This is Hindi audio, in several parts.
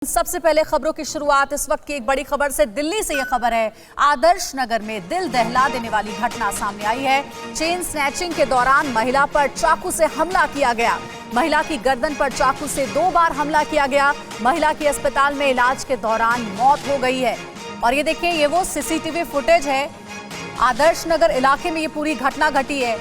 सबसे पहले खबरों की शुरुआत इस वक्त की एक बड़ी खबर से। दिल्ली से यह खबर है, आदर्श नगर में दिल दहला देने वाली घटना सामने आई है। चेन स्नैचिंग के दौरान महिला पर चाकू से हमला किया गया। महिला की गर्दन पर चाकू से 2 बार हमला किया गया। महिला की अस्पताल में इलाज के दौरान मौत हो गई है। और ये देखिए, ये वो सीसीटीवी फुटेज है। आदर्श नगर इलाके में ये पूरी घटना घटी है।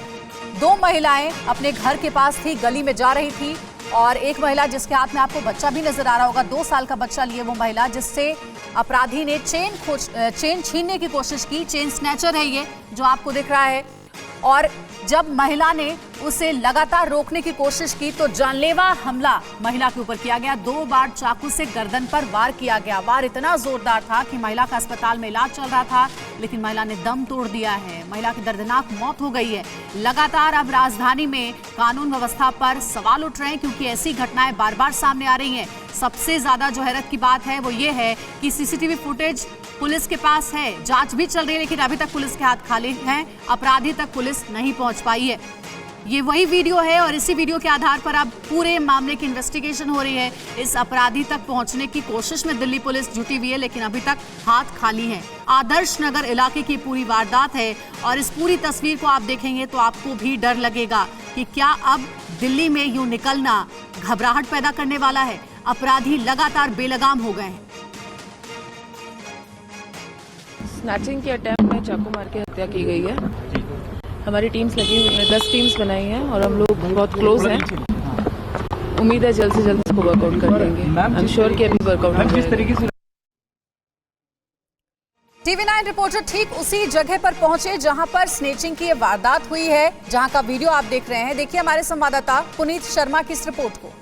2 महिलाएं अपने घर के पास थी, गली में जा रही थी और एक महिला जिसके हाथ में आपको बच्चा भी नजर आ रहा होगा, 2 साल का बच्चा लिए वो महिला, जिससे अपराधी ने चेन छीनने की कोशिश की। चेन स्नैचर है ये जो आपको दिख रहा है। और जब महिला ने उसे लगातार रोकने की कोशिश की तो जानलेवा हमला महिला के ऊपर किया गया। 2 बार चाकू से गर्दन पर वार किया गया। वार इतना जोरदार था कि महिला का अस्पताल में इलाज चल रहा था, लेकिन महिला ने दम तोड़ दिया है। महिला की दर्दनाक मौत हो गई है। लगातार अब राजधानी में कानून व्यवस्था पर सवाल उठ रहे हैं, क्योंकि ऐसी घटनाएं बार बार सामने आ रही हैं। सबसे ज्यादा जो हैरत की बात है वो ये है कि सीसीटीवी फुटेज पुलिस के पास है, जांच भी चल रही है, लेकिन अभी तक पुलिस के हाथ खाली हैं। अपराधी तक पुलिस नहीं पहुंच पाई है। ये वही वीडियो है और इसी वीडियो के आधार पर अब पूरे मामले की इन्वेस्टिगेशन हो रही है। इस अपराधी तक पहुंचने की कोशिश में दिल्ली पुलिस जुटी हुई है, लेकिन अभी तक हाथ खाली है। आदर्श नगर इलाके की पूरी वारदात है और इस पूरी तस्वीर को आप देखेंगे तो आपको भी डर लगेगा कि क्या अब दिल्ली में यूं निकलना घबराहट पैदा करने वाला है। अपराधी लगातार बेलगाम हो गए हैं। स्नैचिंग के अटैम्प्ट में चाकू मार के हत्या की गई है। हमारी टीम्स लगी हुई है, 10 टीम्स बनाई हैं और हम लोग बहुत क्लोज हैं। उम्मीद है जल्द से जल्द इसको वर्कआउट कर देंगे। आई एम श्योर कि अभी वर्कआउट किस तरीके से। टीवी 9 रिपोर्टर ठीक उसी जगह पर पहुंचे जहां पर स्नेचिंग की ये वारदात हुई है, जहां का वीडियो आप देख रहे हैं। देखिए हमारे संवाददाता पुनीत शर्मा की इस रिपोर्ट को।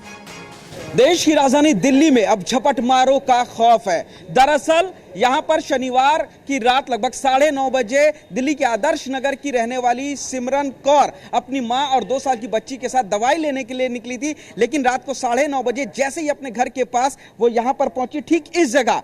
देश की राजधानी दिल्ली में अब झपटमारों का खौफ है। दरअसल यहां पर शनिवार की रात लगभग 9:30 बजे दिल्ली के आदर्श नगर की रहने वाली सिमरन कौर अपनी मां और 2 साल की बच्ची के साथ दवाई लेने के लिए निकली थी, लेकिन रात को 9:30 बजे जैसे ही अपने घर के पास वो यहां पर पहुंची, ठीक इस जगह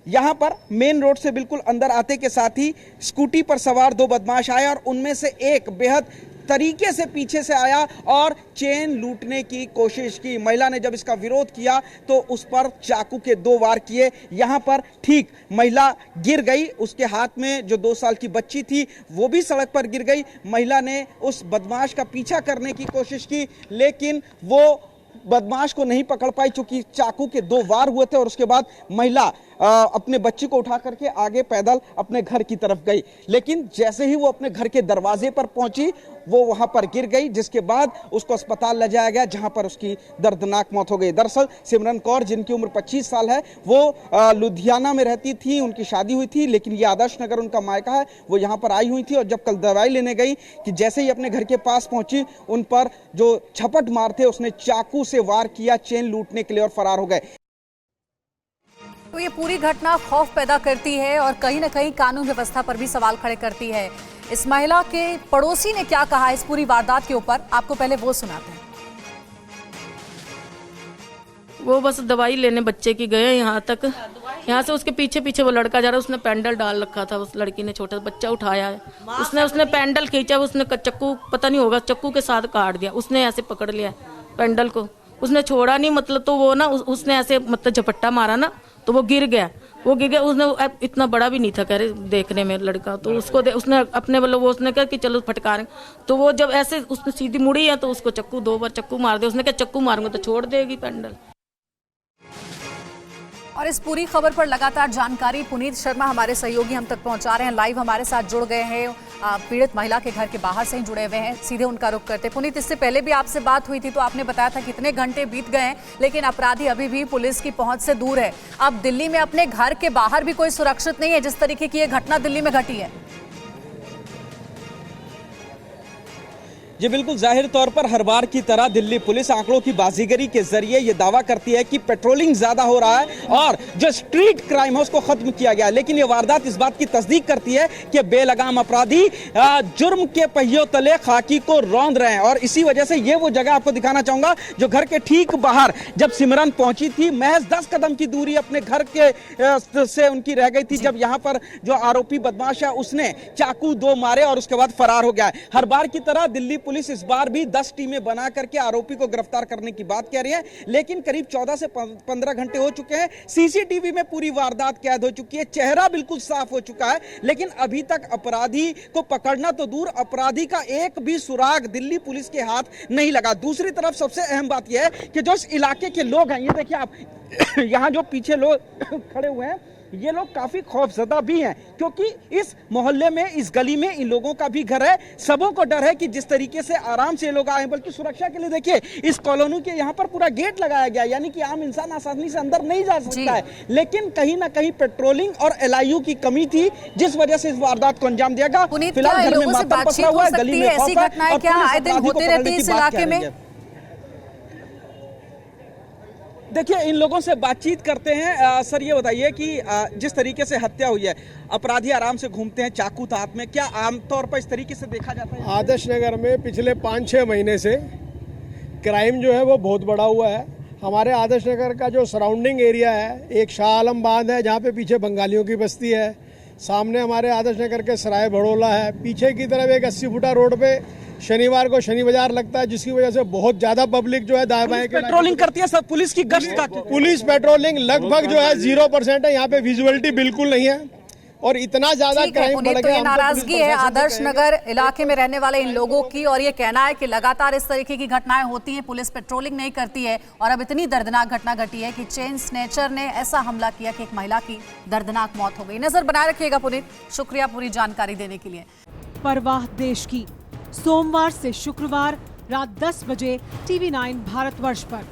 यहां पर मेन रोड से बिल्कुल अंदर आते के साथ ही स्कूटी पर सवार 2 बदमाश आए और उनमें से एक बेहद तरीके से पीछे से आया और चेन लूटने की कोशिश की। महिला ने जब इसका विरोध किया तो उस पर चाकू के 2 वार किए। यहां पर ठीक महिला गिर गई। उसके हाथ में जो 2 साल की बच्ची थी वो भी सड़क पर गिर गई। महिला ने उस बदमाश का पीछा करने की कोशिश की, लेकिन वो बदमाश को नहीं पकड़ पाई क्योंकि चाकू के 2 वार हुए थे। और उसके बाद महिला अपने बच्ची को उठा करके आगे पैदल अपने घर की तरफ गई, लेकिन जैसे ही वो अपने घर के दरवाजे पर पहुंची वो वहां पर गिर गई, जिसके बाद उसको अस्पताल ले जाया गया, जहां पर उसकी दर्दनाक मौत हो गई। दरअसल सिमरन कौर, जिनकी उम्र 25 साल है, वो लुधियाना में रहती थी। उनकी शादी हुई थी, लेकिन ये आदर्श नगर उनका मायका है। वो यहाँ पर आई हुई थी और जब कल दवाई लेने गई कि जैसे ही अपने घर के पास पहुंची, उन पर जो झपट मार थे उसने चाकू से वार किया चेन लूटने के लिए और फरार हो गए। तो ये पूरी घटना खौफ पैदा करती है और कहीं ना कहीं कानून व्यवस्था पर भी सवाल खड़े करती है। इस महिला के पड़ोसी ने क्या कहा इस पूरी वारदात के ऊपर, आपको पहले वो सुनाते हैं। वो बस दवाई लेने बच्चे की गए यहाँ तक, यहाँ से उसके पीछे पीछे वो लड़का जा रहा है। उसने पैंडल डाल रखा था, उस लड़की ने छोटा बच्चा उठाया है, उसने पैंडल खींचा, उसने चक्कू पता नहीं होगा चक्कू के साथ काट दिया। उसने ऐसे पकड़ लिया पैंडल को, उसने छोड़ा नहीं, मतलब तो वो ना उसने ऐसे मतलब झपट्टा मारा ना तो वो गिर गया। उसने इतना बड़ा भी नहीं था कह रहे देखने में लड़का, तो उसको उसने अपने वालों वो उसने कहा कि चलो फटकारें, तो वो जब ऐसे उसने सीधी मुड़ी है तो उसको 2 बार चक्कू मार दिया। उसने कहा चक्कू मारूंगा तो छोड़ देगी पैंडल। और इस पूरी खबर पर लगातार जानकारी पुनीत शर्मा हमारे सहयोगी हम तक पहुंचा रहे हैं। लाइव हमारे साथ जुड़ गए हैं, पीड़ित महिला के घर के बाहर से ही जुड़े हुए हैं। सीधे उनका रुख करते। पुनीत, इससे पहले भी आपसे बात हुई थी तो आपने बताया था कितने घंटे बीत गए हैं, लेकिन अपराधी अभी भी पुलिस की पहुंच से दूर है। अब दिल्ली में अपने घर के बाहर भी कोई सुरक्षित नहीं है, जिस तरीके की ये घटना दिल्ली में घटी है। ये बिल्कुल जाहिर तौर पर हर बार की तरह दिल्ली पुलिस आंकड़ों की बाजीगरी के जरिए ये दावा करती है कि पेट्रोलिंग ज्यादा हो रहा है और जो स्ट्रीट क्राइम है उसको खत्म किया गया, लेकिन ये वारदात इस बात की तस्दीक करती है कि बेलगाम अपराधी जुर्म के पहियों तले खाकी को रौंद रहे हैं। और इसी वजह से ये वो जगह आपको दिखाना चाहूंगा जो घर के ठीक बाहर जब सिमरन पहुंची थी, महज 10 कदम की दूरी अपने घर के से उनकी रह गई थी, जब यहाँ पर जो आरोपी बदमाश है उसने चाकू 2 मारे और उसके बाद फरार हो गया है। हर बार की तरह दिल्ली पुलिस इस बार भी 10 टीमें बना करके आरोपी को गिरफ्तार करने की बात कह रही है, लेकिन करीब 14 से 15 घंटे हो चुके हैं। सीसीटीवी में पूरी वारदात कैद हो चुकी है, चेहरा बिल्कुल साफ हो चुका है, लेकिन अभी तक अपराधी को पकड़ना तो दूर, अपराधी का एक भी सुराग दिल्ली पुलिस के हाथ नहीं लगा। दूसरी तरफ सबसे अहम बात यह है कि जो इस इलाके के लोग हैं, ये देखिए आप यहाँ जो पीछे लोग खड़े हुए हैं, ये लोग काफी खौफजदा भी हैं, क्योंकि इस मोहल्ले में, इस गली में इन लोगों का भी घर है। सबों को डर है कि जिस तरीके से आराम से ये लोग आए, बल्कि सुरक्षा के लिए देखिए इस कॉलोनी के यहाँ पर पूरा गेट लगाया गया, यानी कि आम इंसान आसानी से अंदर नहीं जा सकता है। लेकिन कहीं ना कहीं पेट्रोलिंग और एलआईयू की कमी थी, जिस वजह से इस वारदात को अंजाम दिया गया। फिलहाल घर में मातम पसरा हुआ है, गली में खौफ है, और पुलिस अपराधी को पकड़ने की बात कह रही है। देखिए, इन लोगों से बातचीत करते हैं। सर, ये बताइए कि जिस तरीके से हत्या हुई है, अपराधी आराम से घूमते हैं चाकू हाथ में, क्या आमतौर पर इस तरीके से देखा जाता है? आदर्श नगर में पिछले 5-6 महीने से क्राइम जो है वो बहुत बढ़ा हुआ है। हमारे आदर्श नगर का जो सराउंडिंग एरिया है, एक शाह आलम बांध है जहाँ पे पीछे बंगालियों की बस्ती है, सामने हमारे आदर्श नगर के सराय भड़ोला है, पीछे की तरफ एक 80 फुटा रोड पे शनिवार को शनि बाजार लगता है, जिसकी वजह से बहुत ज्यादा पब्लिक जो है दाएं बाएं पेट्रोलिंग करती है। सब पुलिस की गश्त का पुलिस पेट्रोलिंग लगभग जो है 0% है। यहाँ पे विजुअलिटी बिल्कुल नहीं है और इतना ज्यादा क्राइम बढ़ तो गया। ये नाराजगी है आदर्श नगर इलाके में रहने वाले इन लोगों की, और ये कहना है कि लगातार इस तरीके की घटनाएं होती हैं, पुलिस पेट्रोलिंग नहीं करती है, और अब इतनी दर्दनाक घटना घटी है कि चेन स्नैचर ने ऐसा हमला किया कि एक महिला की दर्दनाक मौत हो गई। नजर बनाए रखिएगा पुनीत, शुक्रिया पूरी जानकारी देने के लिए। परवाह देश की, सोमवार से शुक्रवार रात 10 बजे TV9 भारतवर्ष पर।